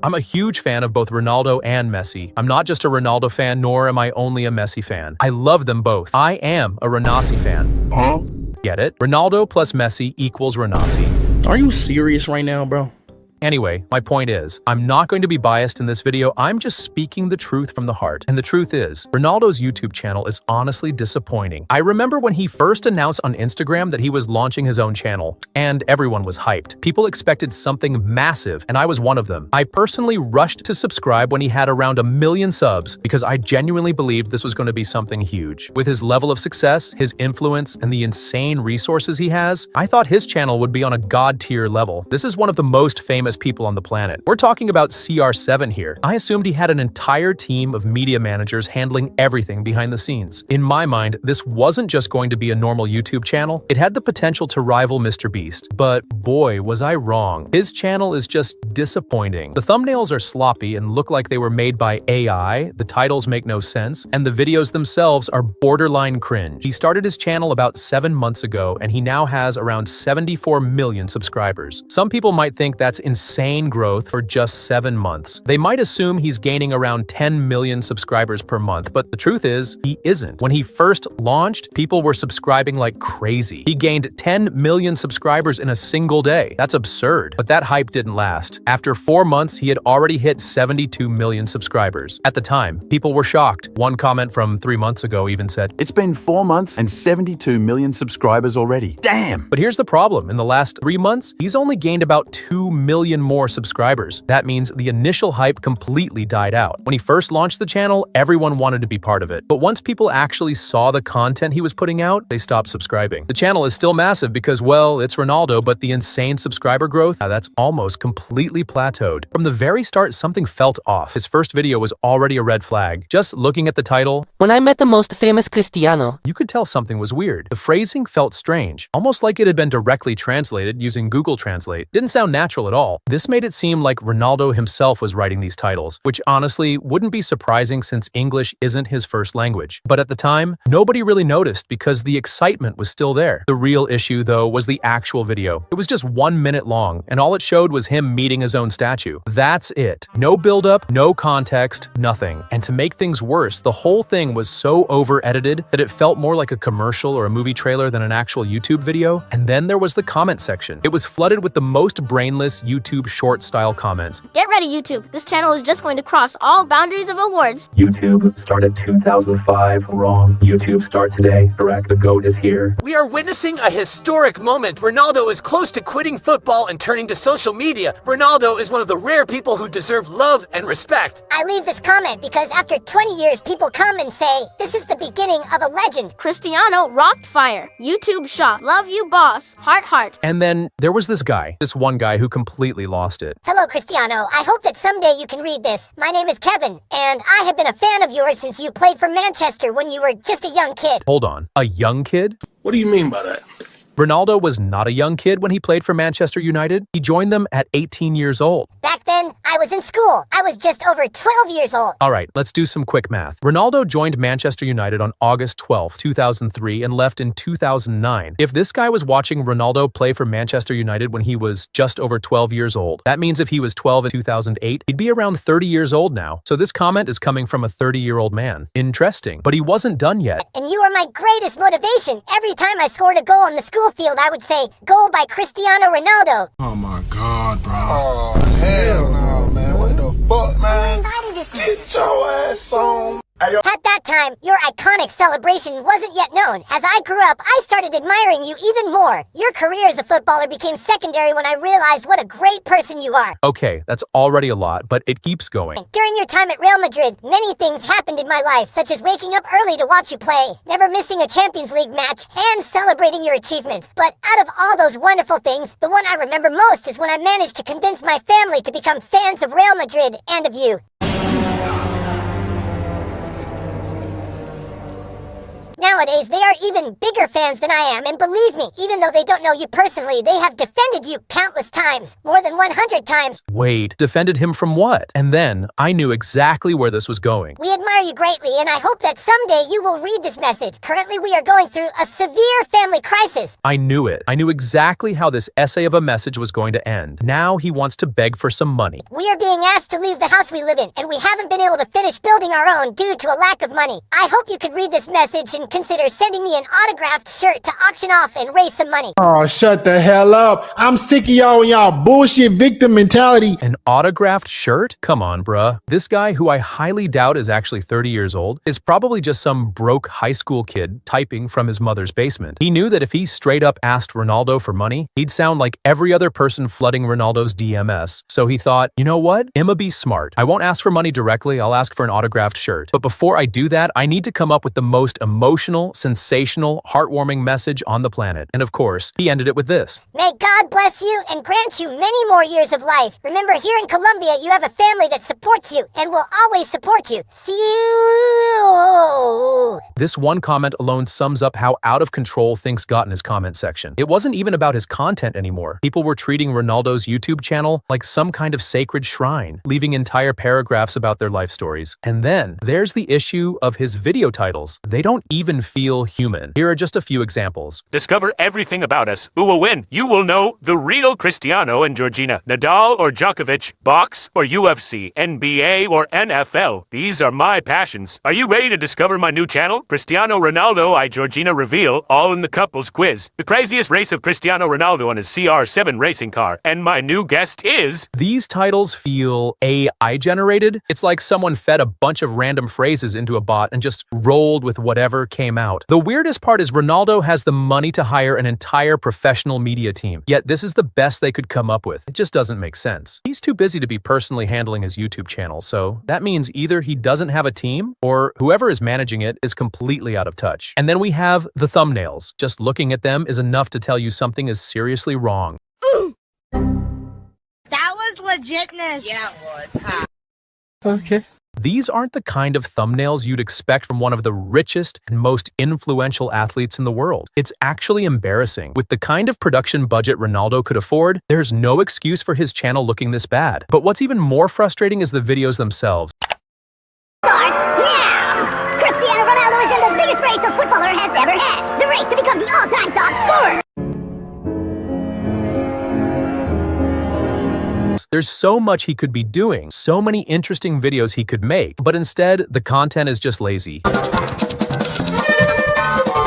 I'm a huge fan of both Ronaldo and Messi. I'm not just a Ronaldo fan, nor am I only a Messi fan. I love them both. I am a Renasi fan. Huh? Get it? Ronaldo plus Messi equals Renasi. Are you serious right now, bro? Anyway, my point is, I'm not going to be biased in this video, I'm just speaking the truth from the heart. And the truth is, Ronaldo's YouTube channel is honestly disappointing. I remember when he first announced on Instagram that he was launching his own channel, and everyone was hyped. People expected something massive, and I was one of them. I personally rushed to subscribe when he had around 1 million subs, because I genuinely believed this was going to be something huge. With his level of success, his influence, and the insane resources he has, I thought his channel would be on a god-tier level. This is one of the most famous people on the planet. We're talking about CR7 here. I assumed he had an entire team of media managers handling everything behind the scenes. In my mind, this wasn't just going to be a normal YouTube channel. It had the potential to rival Mr. Beast. But boy, was I wrong. His channel is just disappointing. The thumbnails are sloppy and look like they were made by AI, the titles make no sense, and the videos themselves are borderline cringe. He started his channel about 7 months ago, and he now has around 74 million subscribers. Some people might think that's insane growth for just 7 months. They might assume he's gaining around 10 million subscribers per month, but the truth is, he isn't. When he first launched, people were subscribing like crazy. He gained 10 million subscribers in a single day. That's absurd. But that hype didn't last. After 4 months, he had already hit 72 million subscribers. At the time, people were shocked. One comment from 3 months ago even said, "It's been 4 months and 72 million subscribers already. Damn!" But here's the problem. In the last 3 months, he's only gained about 2 million more subscribers. That means the initial hype completely died out. When he first launched the channel, everyone wanted to be part of it. But once people actually saw the content he was putting out, they stopped subscribing. The channel is still massive because, well, it's Ronaldo, but the insane subscriber growth, that's almost completely plateaued. From the very start, something felt off. His first video was already a red flag. Just looking at the title, "When I met the most famous Cristiano," you could tell something was weird. The phrasing felt strange, almost like it had been directly translated using Google Translate. Didn't sound natural at all. This made it seem like Ronaldo himself was writing these titles, which honestly wouldn't be surprising since English isn't his first language. But at the time, nobody really noticed because the excitement was still there. The real issue, though, was the actual video. It was just 1 minute long, and all it showed was him meeting his own statue. That's it. No build-up, no context, nothing. And to make things worse, the whole thing was so over-edited that it felt more like a commercial or a movie trailer than an actual YouTube video. And then there was the comment section. It was flooded with the most brainless YouTube short-style comments. Get ready, YouTube. This channel is just going to cross all boundaries of awards. YouTube started 2005. Wrong. YouTube start today. Correct. The GOAT is here. We are witnessing a historic moment. Ronaldo is close to quitting football and turning to social media. Ronaldo is one of the rare people who deserve love and respect. I leave this comment because after 20 years, people come and say, this is the beginning of a legend. Cristiano rocked fire. YouTube shot. Love you, boss. Heart, heart. And then there was this one guy who completely lost it. Hello, Cristiano. I hope that someday you can read this. My name is Kevin, and I have been a fan of yours since you played for Manchester when you were just a young kid. Hold on. A young kid? What do you mean by that? Ronaldo was not a young kid when he played for Manchester United. He joined them at 18 years old. Back then, I was in school. I was just over 12 years old. All right, let's do some quick math. Ronaldo joined Manchester United on August 12, 2003 and left in 2009. If this guy was watching Ronaldo play for Manchester United when he was just over 12 years old, that means if he was 12 in 2008, he'd be around 30 years old now. So this comment is coming from a 30-year-old man. Interesting, but he wasn't done yet. And you were my greatest motivation. Every time I scored a goal on the school field, I would say, "Goal by Cristiano Ronaldo." Oh my God, bro. Oh, hell no, man. What the fuck, man? Who invited this man? Get your ass on. At that time, your iconic celebration wasn't yet known. As I grew up, I started admiring you even more. Your career as a footballer became secondary when I realized what a great person you are. Okay, that's already a lot, but it keeps going. During your time at Real Madrid, many things happened in my life, such as waking up early to watch you play, never missing a Champions League match, and celebrating your achievements. But out of all those wonderful things, the one I remember most is when I managed to convince my family to become fans of Real Madrid and of you. Nowadays, they are even bigger fans than I am, and believe me, even though they don't know you personally, they have defended you countless times, more than 100 times. Wait, defended him from what? And then, I knew exactly where this was going. We admire you greatly, and I hope that someday you will read this message. Currently, we are going through a severe family crisis. I knew it. I knew exactly how this essay of a message was going to end. Now he wants to beg for some money. We are being asked to leave the house we live in, and we haven't been able to finish building our own due to a lack of money. I hope you could read this message and consider sending me an autographed shirt to auction off and raise some money. Oh, shut the hell up. I'm sick of y'all and y'all bullshit victim mentality. An autographed shirt? Come on, bruh. This guy, who I highly doubt is actually 30 years old, is probably just some broke high school kid typing from his mother's basement. He knew that if he straight up asked Ronaldo for money, he'd sound like every other person flooding Ronaldo's DMs. So he thought, you know what? I'ma be smart. I won't ask for money directly, I'll ask for an autographed shirt. But before I do that, I need to come up with the most emotional, sensational, heartwarming message on the planet. And of course, he ended it with this. May God bless you and grant you many more years of life. Remember, here in Colombia, you have a family that supports you and will always support you. See you. This one comment alone sums up how out of control things got in his comment section. It wasn't even about his content anymore. People were treating Ronaldo's YouTube channel like some kind of sacred shrine, leaving entire paragraphs about their life stories. And then, there's the issue of his video titles. They don't even feel human. Here are just a few examples. Discover everything about us. Who will win? You will know the real Cristiano and Georgina. Nadal or Djokovic, box or UFC, NBA or NFL. These are my passions. Are you ready to discover my new channel? Cristiano Ronaldo I Georgina reveal, all in the couples quiz. The craziest race of Cristiano Ronaldo on his CR7 racing car. And my new guest is... These titles feel AI generated. It's like someone fed a bunch of random phrases into a bot and just rolled with whatever came out. The weirdest part is Ronaldo has the money to hire an entire professional media team, yet this is the best they could come up with. It just doesn't make sense. He's too busy to be personally handling his YouTube channel, so that means either he doesn't have a team or whoever is managing it is completely out of touch. And then we have the thumbnails. Just looking at them is enough to tell you something is seriously wrong. That was legitness. Yeah, it was. Huh? Okay. These aren't the kind of thumbnails you'd expect from one of the richest and most influential athletes in the world. It's actually embarrassing. With the kind of production budget Ronaldo could afford, there's no excuse for his channel looking this bad. But what's even more frustrating is the videos themselves. Starts now! Cristiano Ronaldo is in the biggest race a footballer has ever had. The race to become the all-time top scorer. There's so much he could be doing, so many interesting videos he could make, but instead, the content is just lazy.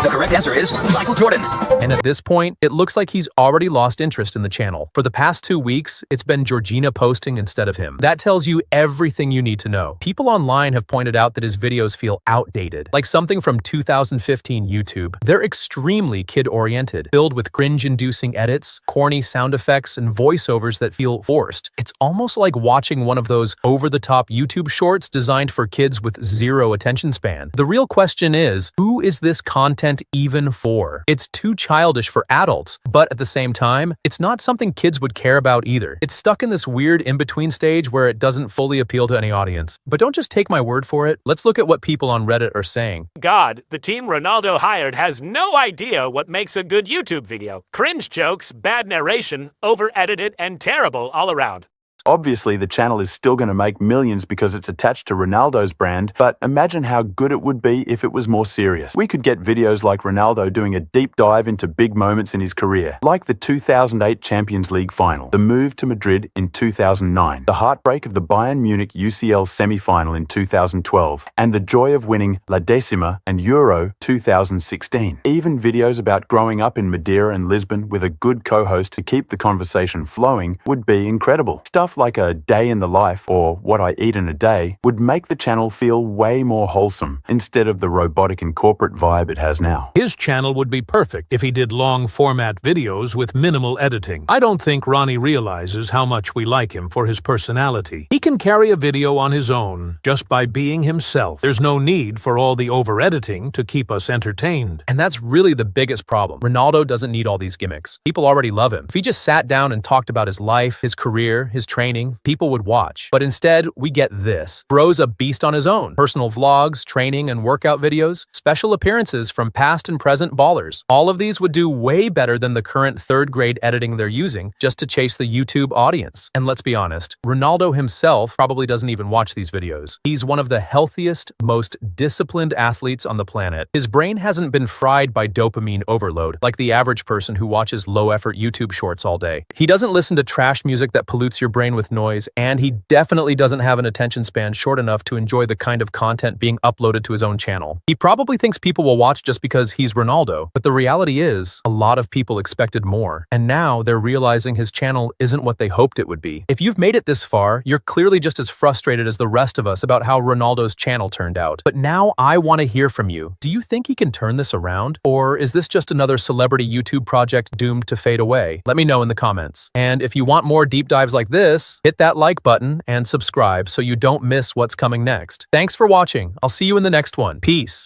The correct answer is Michael Jordan. And at this point, it looks like he's already lost interest in the channel. For the past 2 weeks, it's been Georgina posting instead of him. That tells you everything you need to know. People online have pointed out that his videos feel outdated, like something from 2015 YouTube. They're extremely kid-oriented, filled with cringe-inducing edits, corny sound effects, and voiceovers that feel forced. It's almost like watching one of those over-the-top YouTube shorts designed for kids with zero attention span. The real question is, who is this content even for? It's too childish for adults, but at the same time, it's not something kids would care about either. It's stuck in this weird in-between stage where it doesn't fully appeal to any audience. But don't just take my word for it. Let's look at what people on Reddit are saying. God, the team Ronaldo hired has no idea what makes a good YouTube video. Cringe jokes, bad narration, over-edited, and terrible all around. Obviously, the channel is still going to make millions because it's attached to Ronaldo's brand, but imagine how good it would be if it was more serious. We could get videos like Ronaldo doing a deep dive into big moments in his career, like the 2008 Champions League final, the move to Madrid in 2009, the heartbreak of the Bayern Munich UCL semi-final in 2012, and the joy of winning La Decima and Euro 2016. Even videos about growing up in Madeira and Lisbon with a good co-host to keep the conversation flowing would be incredible. Stuff like a day in the life or what I eat in a day would make the channel feel way more wholesome instead of the robotic and corporate vibe it has now. His channel would be perfect if he did long format videos with minimal editing. I don't think Ronnie realizes how much we like him for his personality. He can carry a video on his own just by being himself. There's no need for all the over-editing to keep us entertained. And that's really the biggest problem. Ronaldo doesn't need all these gimmicks. People already love him. If he just sat down and talked about his life, his career, his training training, people would watch. But instead, we get this. Bro's a beast on his own. Personal vlogs, training and workout videos, special appearances from past and present ballers. All of these would do way better than the current third-grade editing they're using just to chase the YouTube audience. And let's be honest, Ronaldo himself probably doesn't even watch these videos. He's one of the healthiest, most disciplined athletes on the planet. His brain hasn't been fried by dopamine overload like the average person who watches low-effort YouTube shorts all day. He doesn't listen to trash music that pollutes your brain with noise, and he definitely doesn't have an attention span short enough to enjoy the kind of content being uploaded to his own channel. He probably thinks people will watch just because he's Ronaldo, but the reality is, a lot of people expected more, and now they're realizing his channel isn't what they hoped it would be. If you've made it this far, you're clearly just as frustrated as the rest of us about how Ronaldo's channel turned out. But now I want to hear from you. Do you think he can turn this around? Or is this just another celebrity YouTube project doomed to fade away? Let me know in the comments. And if you want more deep dives like this, hit that like button and subscribe so you don't miss what's coming next. Thanks for watching. I'll see you in the next one. Peace.